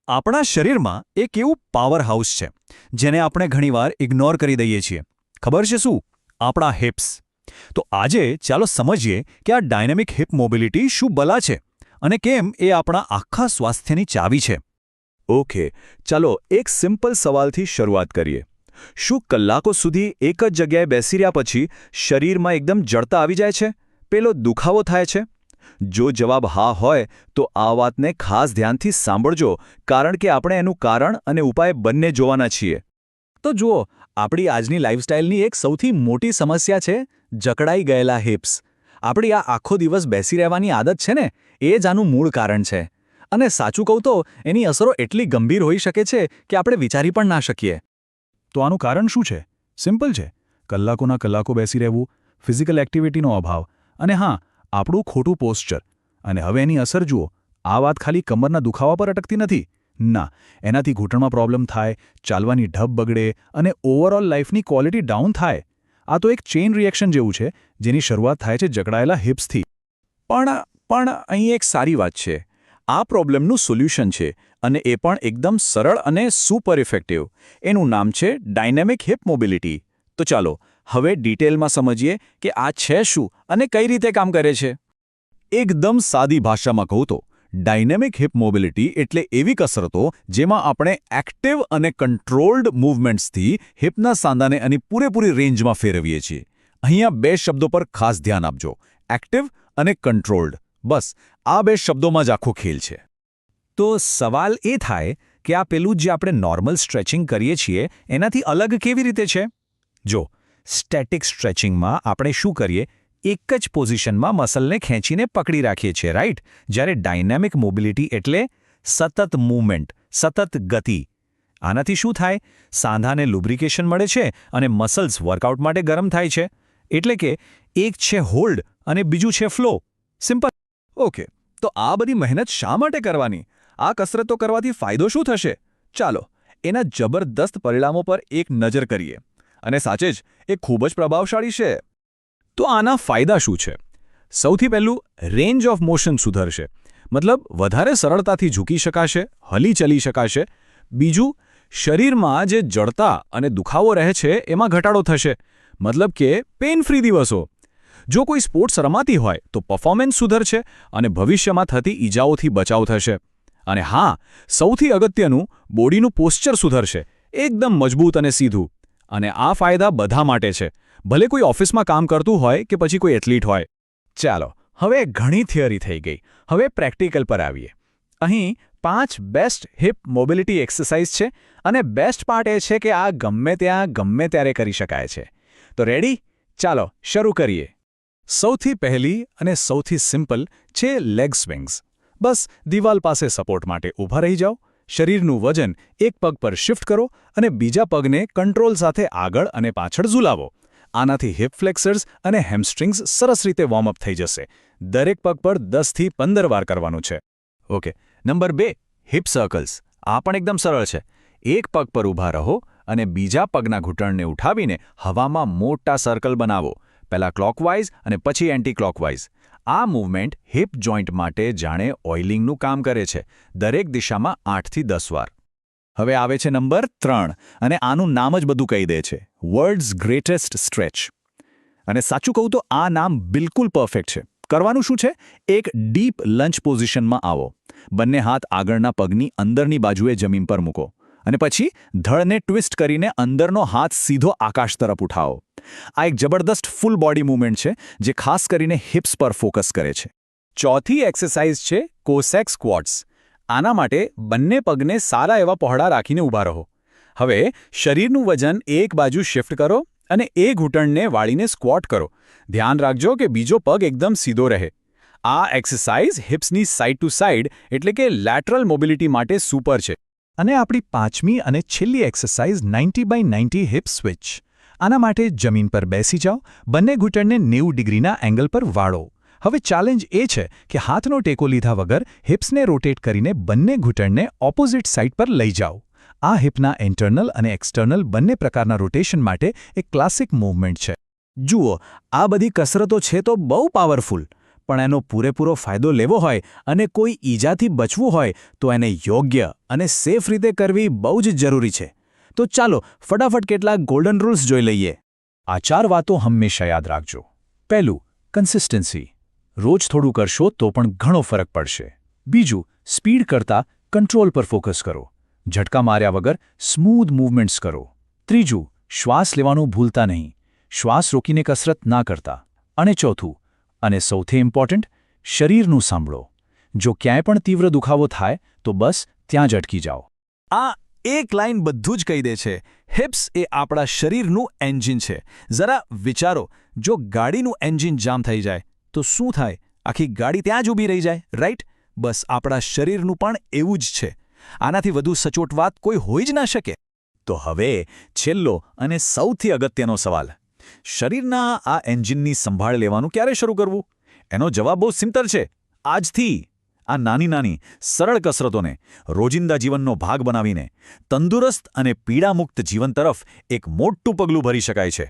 આપણા શરીરમાં એક એવું પાવર હાઉસ છે જેને આપણે ઘણીવાર ઇગ્નોર કરી દઈએ છીએ. ખબર છે શું? આપણા હિપ્સ. તો આજે ચાલો સમજીએ કે આ ડાયનેમિક હિપ મોબિલિટી શું બલા છે અને કેમ એ આપણા આખા સ્વાસ્થ્યની ચાવી છે. ઓકે, ચાલો એક સિમ્પલ સવાલથી શરૂઆત કરીએ. શું કલાકો સુધી એક જ જગ્યાએ બેસી રહ્યા પછી શરીરમાં એકદમ જડતા આવી જાય છે? પેલો દુખાવો થાય છે? જો જવાબ હા હોય તો આ વાતને ખાસ ધ્યાનથી સાંભળજો, કારણ કે આપણે એનું કારણ અને ઉપાય બંને જોવાના છીએ. તો જુઓ, આપણી આજની લાઇફસ્ટાઇલની એક સૌથી મોટી સમસ્યા છે જકડાઈ ગયેલા હિપ્સ. આપણી આ આખો દિવસ બેસી રહેવાની આદત છે ને, એ જ આનું મૂળ કારણ છે. અને સાચું કહું તો એની અસરો એટલી ગંભીર હોઈ શકે છે કે આપણે વિચારી પણ ના શકીએ. તો આનું કારણ શું છે? સિમ્પલ છે. કલાકોના કલાકો બેસી રહેવું, ફિઝિકલ એક્ટિવિટીનો અભાવ અને હા, આપણું ખોટું પોસ્ચર. અને હવે એની અસર જુઓ. આ વાત ખાલી કમરના દુખાવા પર અટકતી નથી. ના, એનાથી ઘૂંટણમાં પ્રોબ્લેમ થાય, ચાલવાની ઢબ બગડે અને ઓવરઓલ લાઈફની ક્વોલિટી ડાઉન થાય. આ તો એક ચેઇન રિએક્શન જેવું છે, જેની શરૂઆત થાય છે જકડાયેલા હિપ્સથી. પણ અહીં એક સારી વાત છે. આ પ્રોબ્લેમનું સોલ્યુશન છે, અને એ પણ એકદમ સરળ અને સુપર ઇફેક્ટિવ. એનું નામ છે ડાયનેમિક હિપ મોબિલિટી. તો ચાલો હવે ડિટેલમાં સમજીએ કે આ છે શું અને કઈ રીતે કામ કરે છે. એકદમ સાદી ભાષામાં કહું તો ડાયનેમિક હિપ મોબિલિટી એટલે એવી કસરતો જેમાં આપણે એક્ટિવ અને કંટ્રોલ્ડ મૂવમેન્ટ્સથી હિપના સાંધાને અને પૂરેપૂરી રેન્જમાં ફેરવીએ છીએ. અહીંયા બે શબ્દો પર ખાસ ધ્યાન આપજો: એક્ટિવ અને કંટ્રોલ્ડ. બસ આ બે શબ્દોમાં જ આખો ખેલ છે. તો સવાલ એ થાય કે આ પેલું જે આપણે નોર્મલ સ્ટ્રેચિંગ કરીએ છીએ એનાથી અલગ કેવી રીતે છે? જો, સ્ટેટિક સ્ટ્રેચિંગમાં આપણે શું કરીએ? એક જ પોઝિશનમાં મસલને ખેંચીને પકડી રાખીએ છીએ, રાઈટ? જ્યારે ડાયનેમિક મોબિલિટી એટલે સતત મૂવમેન્ટ, સતત ગતિ. આનાથી શું થાય? સાંધાને લુબ્રિકેશન મળે છે અને મસલ્સ વર્કઆઉટ માટે ગરમ થાય છે. એટલે કે એક છે હોલ્ડ અને બીજું છે ફ્લો. સિમ્પલ. ઓકે, તો આ બધી મહેનત શા માટે કરવાની? આ કસરતો કરવાથી ફાયદો શું થશે? ચાલો એના જબરદસ્ત પરિણામો પર એક નજર કરીએ. અને સાચે જ એ ખૂબ જ પ્રભાવશાળી છે. તો આના ફાયદા શું છે? સૌથી પહેલું, રેન્જ ઓફ મોશન સુધરશે. મતલબ વધારે સરળતાથી ઝૂકી શકાશે, હલી ચલી શકાશે. બીજું, શરીરમાં જે જડતા અને દુખાવો રહે છે એમાં ઘટાડો થશે. મતલબ કે પેઇન ફ્રી દિવસો. જો કોઈ સ્પોર્ટ્સ રમાતી હોય તો પરફોર્મન્સ સુધરશે અને ભવિષ્યમાં થતી ઈજાઓથી બચાવ થશે. અને હા, સૌથી અગત્યનું, બોડીનું પોસ્ચર સુધરશે, એકદમ મજબૂત અને સીધું. અને આ ફાયદા બધા માટે છે, ભલે કોઈ ઓફિસમાં કામ કરતું હોય કે પછી કોઈ એથ્લીટ હોય. ચાલો, હવે ઘણી થિયરી થઈ ગઈ. હવે પ્રેક્ટિકલ પર આવીએ. અહીં 5 બેસ્ટ હિપ મોબિલિટી એક્સરસાઇઝ છે અને બેસ્ટ પાર્ટ એ છે કે આ ગમે ત્યાં ગમે ત્યારે કરી શકાય છે. તો રેડી? ચાલો શરૂ કરીએ. સૌથી પહેલી અને સૌથી સિમ્પલ છે લેગ સ્વિંગ્સ. બસ દિવાલ પાસે સપોર્ટ માટે ઊભા રહી જાઓ, શરીરનું વજન એક પગ પર શિફ્ટ કરો અને બીજા પગને કંટ્રોલ સાથે આગળ અને પાછળ ઝૂલાવો. આનાથી હિપ ફ્લેક્સર્સ અને હેમસ્ટ્રિંગ્સ સરસ રીતે વોર્મઅપ થઈ જશે. દરેક પગ પર 10થી 15 વાર કરવાનું છે. Okay, number 2, hip circles. આ પણ એકદમ સરળ છે. એક પગ પર ઊભા રહો અને બીજા પગના ઘૂંટણને ઉઠાવીને હવામાં મોટા સર્કલ બનાવો. પહેલા ક્લોકવાઇઝ અને પછી એન્ટી ક્લોકવાઇઝ. આ મૂવમેન્ટ હિપ જોઇન્ટ માટે જાણે ઓઇલિંગનું કામ કરે છે. દરેક દિશામાં 8થી 10 વાર. હવે આવે છે નંબર 3, અને આનું નામ જ બધું કહી દે છે: વર્લ્ડ્સ ગ્રેટેસ્ટ સ્ટ્રેચ. અને સાચું કહું તો આ નામ બિલકુલ પરફેક્ટ છે. કરવાનું શું છે? એક ડીપ લંચ પોઝિશનમાં આવો. બંને હાથ આગળના પગની અંદરની બાજુએ જમીન પર મૂકો અને પછી ધડને ટ્વિસ્ટ કરીને અંદરનો હાથ સીધો આકાશ તરફ ઉઠાવો. આ એક જબરદસ્ત ફૂલ બોડી મૂવમેન્ટ છે જે ખાસ કરીને હિપ્સ પર ફોકસ કરે છે. ચોથી એક્સરસાઇઝ છે કોસેક સ્ક્વોટ્સ. આના માટે બંને પગને સારા એવા પહોળા રાખીને ઊભા રહો. હવે શરીરનું વજન એક બાજુ શિફ્ટ કરો અને એ ઘૂંટણને વાળીને સ્ક્વોટ કરો. ધ્યાન રાખજો કે બીજો પગ એકદમ સીધો રહે. આ એક્સરસાઇઝ હિપ્સની સાઇડ ટુ સાઇડ એટલે કે લેટરલ મોબિલિટી માટે સુપર છે. અને આપણી પાંચમી અને છેલ્લી એક્સરસાઇઝ 90x90 હિપ સ્વિચ. આના માટે જમીન પર બેસી જાઓ, બંને ઘૂંટણને 90 ડિગ્રીના એંગલ પર વાળો. હવે ચેલેન્જ એ છે કે હાથનો ટેકો લીધા વગર હિપ્સને રોટેટ કરીને બંને ઘૂંટણને ઓપોઝિટ સાઇડ પર લઈ જાઓ. આ હિપના ઇન્ટરનલ અને એક્સટર્નલ બંને પ્રકારના રોટેશન માટે એક ક્લાસિક મૂવમેન્ટ છે. જુઓ, આ બધી કસરતો છે તો બહુ પાવરફુલ, પણ એનો પૂરેપૂરો ફાયદો લેવો હોય અને કોઈ ઈજાથી બચવું હોય તો એને યોગ્ય અને સેફ રીતે કરવી બહુ જ જરૂરી છે. તો ચાલો ફટાફટ કેટલાક ગોલ્ડન રૂલ્સ જોઈ લઈએ. આ 4 વાતો હંમેશા યાદ રાખજો. પહેલું, કન્સિસ્ટન્સી. રોજ થોડું કરશો તો પણ ઘણો ફરક પડશે. બીજું, સ્પીડ કરતાં કંટ્રોલ પર ફોકસ કરો. ઝટકા માર્યા વગર સ્મૂધ મૂવમેન્ટ્સ કરો. ત્રીજું, શ્વાસ લેવાનું ભૂલતા નહીં. શ્વાસ રોકીને કસરત ના કરતા. અને ચોથું, અને સૌથી ઇમ્પોર્ટન્ટ, શરીરનું સાંભળો. જો ક્યાંય પણ તીવ્ર દુખાવો થાય તો બસ ત્યાં જ અટકી જાઓ. આ એક લાઈન બધું જ કહી દે છે. હિપ્સ એ આપણા શરીરનું એન્જિન છે. જરા વિચારો, જો ગાડીનું એન્જિન જામ થઈ જાય તો શું થાય? આખી ગાડી ત્યાં જ ઊભી રહી જાય, રાઈટ? બસ આપણા શરીરનું પણ એવું જ છે. આનાથી વધુ સચોટ વાત કોઈ હોઈ જ ના શકે. તો હવે છેલ્લો અને સૌથી અગત્યનો સવાલ, શરીરના આ એન્જિનની સંભાળ લેવાનું ક્યારે શરૂ કરવું? એનો જવાબ બહુ સિમ્પલ છે. આજથી. આ નાની સરળ કસરતોને રોજિંદા જીવનનો ભાગ બનાવીને તંદુરસ્ત અને પીડામુક્ત જીવન તરફ એક મોટું પગલું ભરી શકાય છે.